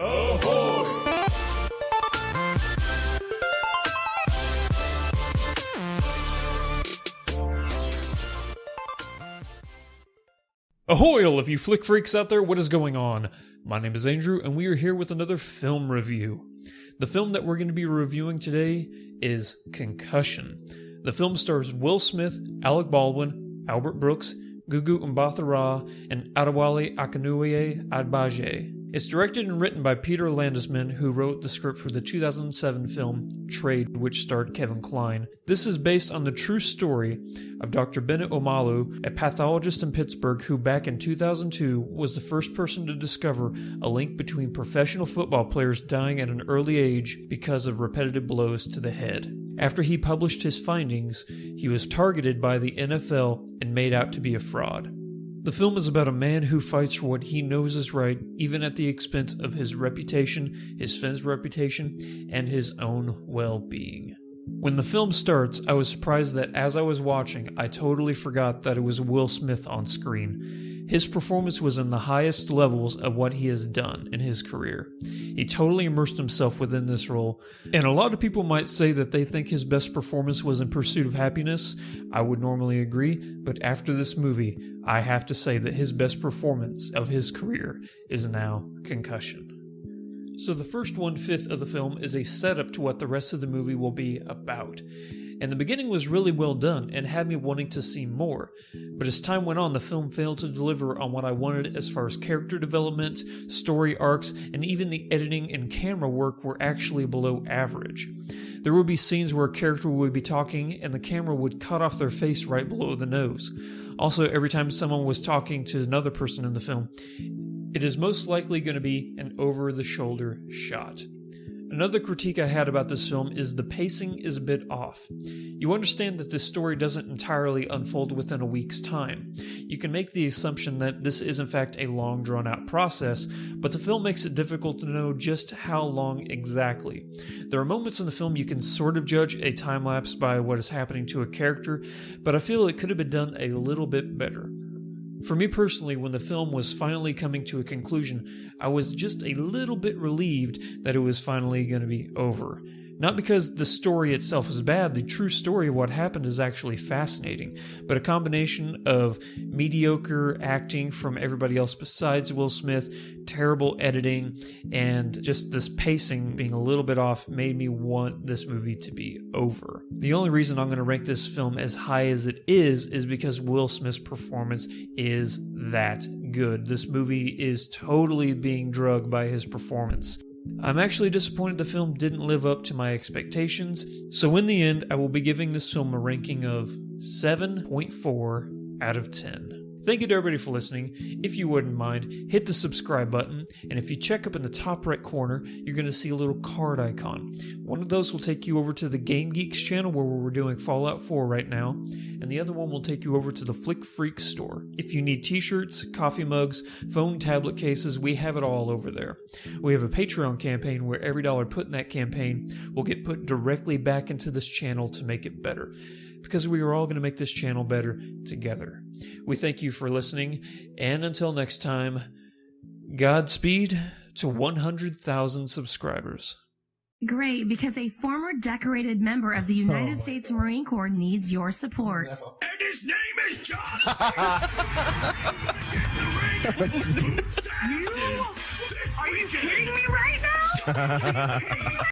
Ahoy! Ahoy, all of you flick freaks out there, what is going on? My name is Andrew, and we are here with another film review. The film that we're going to be reviewing today is Concussion. The film stars Will Smith, Alec Baldwin, Albert Brooks, Gugu Mbatha-Raw, and Adewale Akinwumi-Agbaje. It's directed and written by Peter Landesman, who wrote the script for the 2007 film Trade, which starred Kevin Kline. This is based on the true story of Dr. Bennett Omalu, a pathologist in Pittsburgh who back in 2002 was the first person to discover a link between professional football players dying at an early age because of repetitive blows to the head. After he published his findings, he was targeted by the NFL and made out to be a fraud. The film is about a man who fights for what he knows is right, even at the expense of his reputation, his friend's reputation, and his own well-being. When the film starts, I was surprised that as I was watching, I totally forgot that it was Will Smith on screen. His performance was in the highest levels of what he has done in his career. He totally immersed himself within this role, and a lot of people might say that they think his best performance was in Pursuit of Happiness. I would normally agree, but after this movie, I have to say that his best performance of his career is now Concussion. So the first 1/5 of the film is a setup to what the rest of the movie will be about. And the beginning was really well done and had me wanting to see more. But as time went on, the film failed to deliver on what I wanted as far as character development, story arcs, and even the editing and camera work were actually below average. There would be scenes where a character would be talking and the camera would cut off their face right below the nose. Also, every time someone was talking to another person in the film, it is most likely going to be an over-the-shoulder shot. Another critique I had about this film is the pacing is a bit off. You understand that this story doesn't entirely unfold within a week's time. You can make the assumption that this is in fact a long drawn-out process, but the film makes it difficult to know just how long exactly. There are moments in the film you can sort of judge a time-lapse by what is happening to a character, but I feel it could have been done a little bit better. For me personally, when the film was finally coming to a conclusion, I was just a little bit relieved that it was finally going to be over. Not because the story itself is bad, the true story of what happened is actually fascinating, but a combination of mediocre acting from everybody else besides Will Smith, terrible editing, and just this pacing being a little bit off made me want this movie to be over. The only reason I'm going to rank this film as high as it is because Will Smith's performance is that good. This movie is totally being drugged by his performance. I'm actually disappointed the film didn't live up to my expectations, so in the end, I will be giving this film a ranking of 7.4 out of 10. Thank you to everybody for listening. If you wouldn't mind, hit the subscribe button, and if you check up in the top right corner, you're going to see a little card icon. One of those will take you over to the Game Geeks channel where we're doing Fallout 4 right now, and the other one will take you over to the Flick Freaks store. If you need t-shirts, coffee mugs, phone tablet cases, we have it all over there. We have a Patreon campaign where every dollar put in that campaign will get put directly back into this channel to make it better, because we are all going to make this channel better together. We thank you for listening, and until next time, Godspeed to 100,000 subscribers. Great, because a former decorated member of the United States Marine Corps needs your support. No. And his name is John C. Are you kidding me right now?